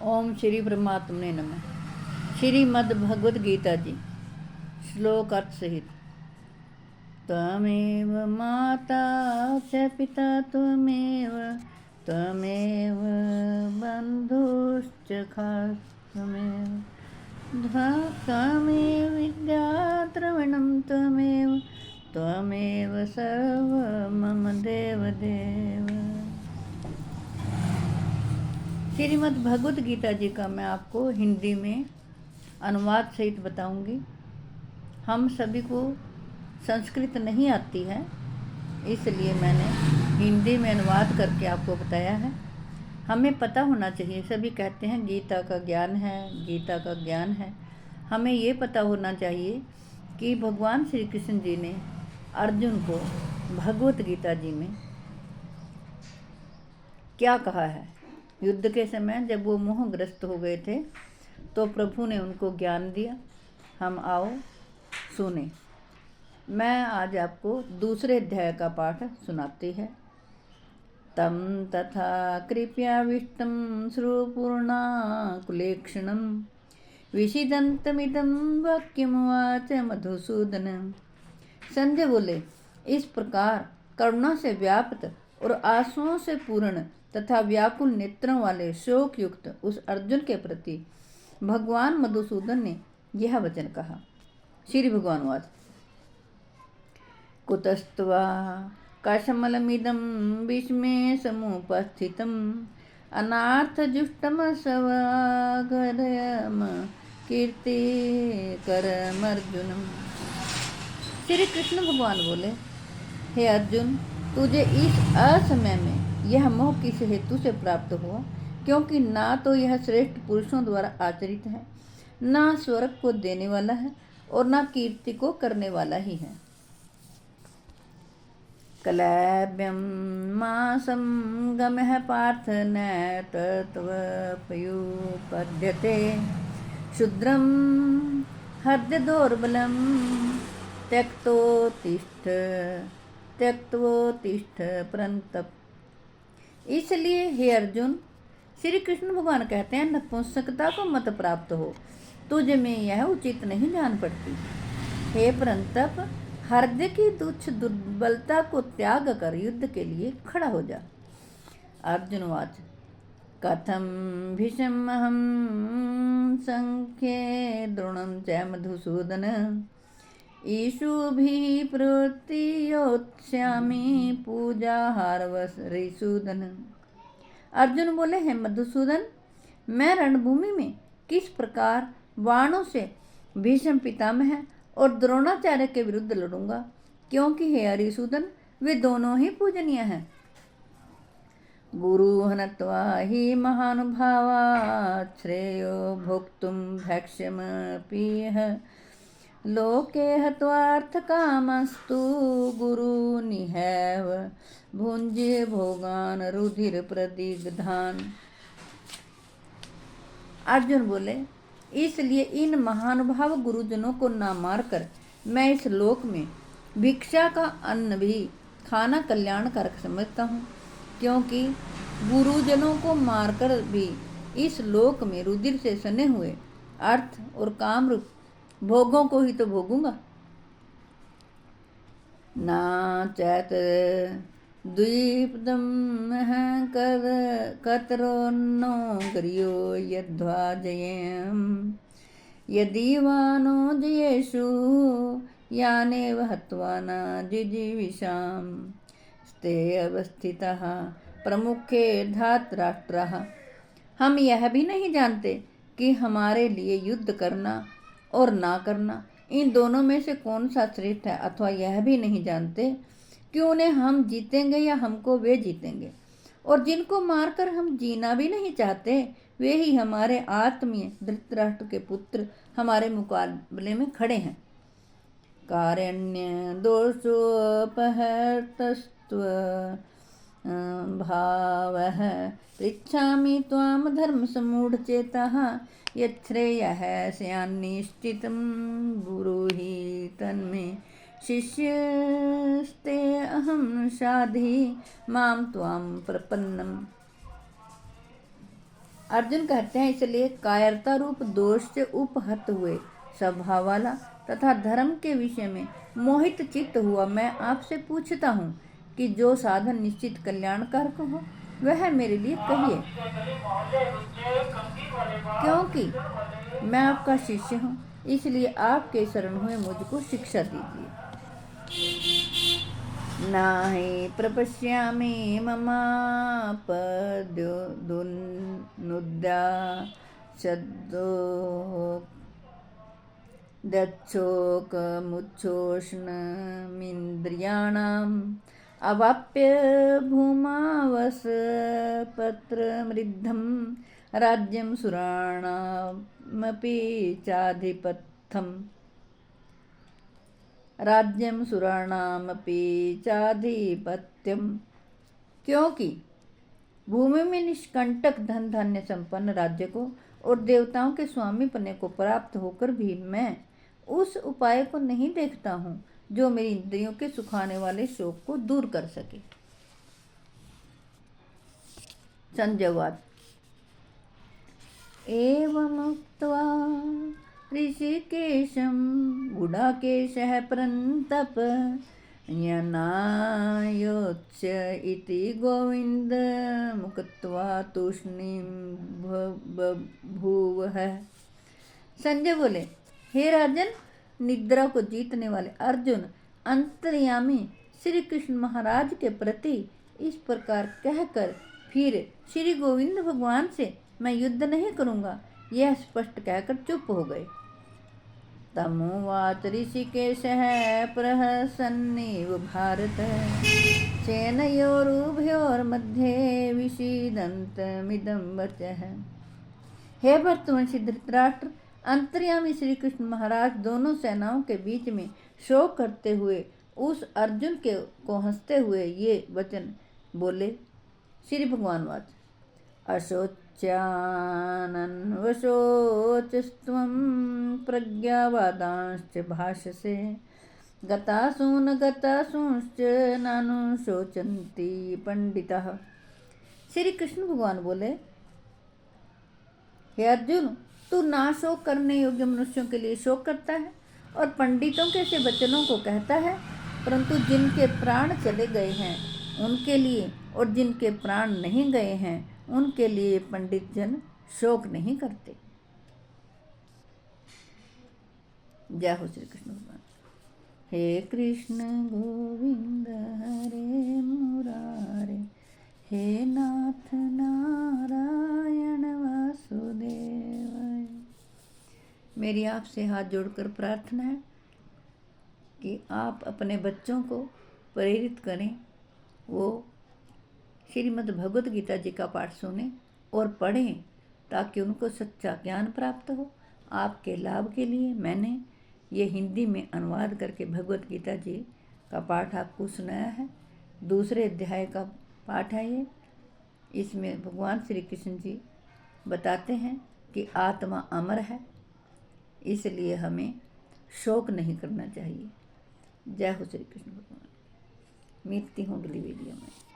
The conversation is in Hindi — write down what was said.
ओम श्री परमात्मने नमः। श्रीमद् भगवद गीता जी, श्लोक अर्थ सहित। त्वमेव माता च पिता त्वमेव त्वमेव बन्धुश्च त्वमेव त्वमेव विद्या द्रविणं त्वमेव त्वमेव सर्वं मम देवदेव। श्रीमद् भगवद गीता जी का मैं आपको हिंदी में अनुवाद सहित बताऊंगी। हम सभी को संस्कृत नहीं आती है, इसलिए मैंने हिंदी में अनुवाद करके आपको बताया है। हमें पता होना चाहिए, सभी कहते हैं गीता का ज्ञान है, गीता का ज्ञान है। हमें ये पता होना चाहिए कि भगवान श्री कृष्ण जी ने अर्जुन को भगवत गीता जी में क्या कहा है। युद्ध के समय जब वो मोहग्रस्त हो गए थे तो प्रभु ने उनको ज्ञान दिया। हम आओ सुने। मैं आज आपको दूसरे अध्याय का पाठ सुनाती है। तम तथा कृपयाविष्टं श्रुपूर्णाकुलेक्षणं विषिदन्तमिदं वाक्यमुवाच मधुसूदन। संजय बोले, इस प्रकार करुणा से व्याप्त और आंसुओं से पूर्ण तथा व्याकुल नेत्रों वाले शोक युक्त उस अर्जुन के प्रति भगवान मधुसूदन ने यह वचन कहा। श्री भगवान वाच कुतस्त्वा काशमलमिदं विस्मे समुपस्थितम् अनार्थजुष्टमसवागरयम कीर्तिकरमर्जुनम्। श्री कृष्ण भगवान बोले, हे अर्जुन, तुझे इस असमय में यह मोह किस हेतु से प्राप्त हुआ? क्योंकि ना तो यह श्रेष्ठ पुरुषों द्वारा आचरित है, ना स्वर्ग को देने वाला है और ना कीर्ति को करने वाला ही है। कलैब्यं मासं गमः पार्थ न तत्त्वपयुपद्यते शूद्रं हृदयोर्बलं त्यक्तोत्तिष्ठ परन्तप। इसलिए हे अर्जुन, श्री कृष्ण भगवान कहते हैं, नपुंसकता को मत प्राप्त हो, तुझ में यह उचित नहीं जान पड़ती। हे परंतप, हृदय की तुच्छ दुर्बलता को त्याग कर युद्ध के लिए खड़ा हो जा। अर्जुन वाच कथम भीषमहं संख्ये द्रोणं च मधुसूदन ईशुभिः प्रवृत्तियोत्स्यामि पूजाहारवसरिसूदन। अर्जुन बोले, हे मधुसूदन, मैं रणभूमि में किस प्रकार बाणों से भीष्म पितामह और द्रोणाचार्य के विरुद्ध लड़ूंगा, क्योंकि हे हरिसूदन, वे दोनों ही पूजनीय हैं। गुरु हनत्वा हि महानुभावा श्रेयो भोक्तुं भक्ष्यमपीह लोके हत्वार्थकामस्तु गुरुनिहैव भुञ्जे भोगान रुधिर प्रदिग्धान। अर्जुन बोले, इसलिए इन महानुभाव गुरुजनों को न मारकर मैं इस लोक में भिक्षा का अन्न भी खाना कल्याणकारक समझता हूँ, क्योंकि गुरुजनों को मारकर भी इस लोक में रुधिर से सने हुए अर्थ और काम रूप भोगों को ही तो भोगूंगा। ना चैत द्वीपदम कतरो नो गरियो यद्वाजयेम यदीवानो जयेषु यानेव हत्वा न जिजीविषाम स्ते अवस्थितः प्रमुखे धातराष्ट्रः। हम यह भी नहीं जानते कि हमारे लिए युद्ध करना और ना करना, इन दोनों में से कौन सा श्रेष्ठ है, अथवा यह भी नहीं जानते कि उन्हें हम जीतेंगे या हमको वे जीतेंगे। और जिनको मारकर हम जीना भी नहीं चाहते, वे ही हमारे आत्मीय धृतराष्ट्र के पुत्र हमारे मुकाबले में खड़े हैं। कारण्य दोषोपहर्तस्त्व भावः पृच्छामि त्वां धर्मसम्मूढचेताः यच्छ्रेयः स्यान्निश्चितं ब्रूहि तन्मे शिष्यस्ते अहं साधि मां त्वां प्रपन्नम्। अर्जुन कहते हैं, इसलिए कायरता रूप दोष से उपहत हुए स्वभाव वाला तथा धर्म के विषय में मोहित चित्त हुआ मैं आपसे पूछता हूँ कि जो साधन निश्चित कल्याणकारक हो वह मेरे लिए कहिए, क्योंकि मैं आपका शिष्य हूँ, इसलिए आपके शरण हुए मुझको शिक्षा दीजिए। नाहि प्रपश्यामि ममापद्योनुद्या दच्छोकमुच्छोष्णमिन्द्रियाणाम् अवाप्य भूमावसपत्रमृद्धं राज्यं सुराणामपि चाधिपत्यम। क्योंकि भूमि में निष्कंटक धन धान्य संपन्न राज्य को और देवताओं के स्वामी पने को प्राप्त होकर भी मैं उस उपाय को नहीं देखता हूँ जो मेरी इंद्रियों के सुखाने वाले शोक को दूर कर सके। संजयवाद। एवमुक्त्वा ऋषिकेशं गुडाकेशः परन्तप यनायोच्य इति गोविंद मुक्त्वा तूष्णीं बभूवः। संजय बोले, हे राजन, निद्रा को जीतने वाले अर्जुन अंतर्यामी श्री कृष्ण महाराज के प्रति इस प्रकार कहकर फिर श्री गोविंद भगवान से मैं युद्ध नहीं करूँगा, यह स्पष्ट कहकर चुप हो गए। तमुवाच ऋषिकेशः प्रहसन्निव भारत सेनयोरुभयोर्मध्ये विषीदन्तमिदं वचः। हे भर्तृवंशी धृतराष्ट्र, अंतर्यामी श्री कृष्ण महाराज दोनों सेनाओं के बीच में शोक करते हुए उस अर्जुन को हंसते हुए ये वचन बोले। श्री भगवान वाच, अशोच्यानन्वशोचस्त्वं प्रज्ञावादांश्च भाषसे गतासूंश्च नानुशोचन्ति पंडितः। श्री कृष्ण भगवान बोले, हे अर्जुन, तू नाशोक करने योग्य मनुष्यों के लिए शोक करता है और पंडितों के से वचनों को कहता है, परंतु जिनके प्राण चले गए हैं उनके लिए और जिनके प्राण नहीं गए हैं उनके लिए पंडित जन शोक नहीं करते। जय हो श्री कृष्ण भगवान। हे कृष्ण गोविंद हरे मुरारे, हे नाथ नारायण वासुदेव। मेरी आपसे हाथ जोड़कर प्रार्थना है कि आप अपने बच्चों को प्रेरित करें, वो श्रीमद् भगवद गीता जी का पाठ सुने और पढ़ें ताकि उनको सच्चा ज्ञान प्राप्त हो। आपके लाभ के लिए मैंने ये हिंदी में अनुवाद करके भगवद गीता जी का पाठ आपको सुनाया है। दूसरे अध्याय का पाठ है ये। इसमें भगवान श्री कृष्ण जी बताते हैं कि आत्मा अमर है, इसलिए हमें शोक नहीं करना चाहिए। जय हो श्री कृष्ण भगवान। मिलती हूँ अगली वीडियो में।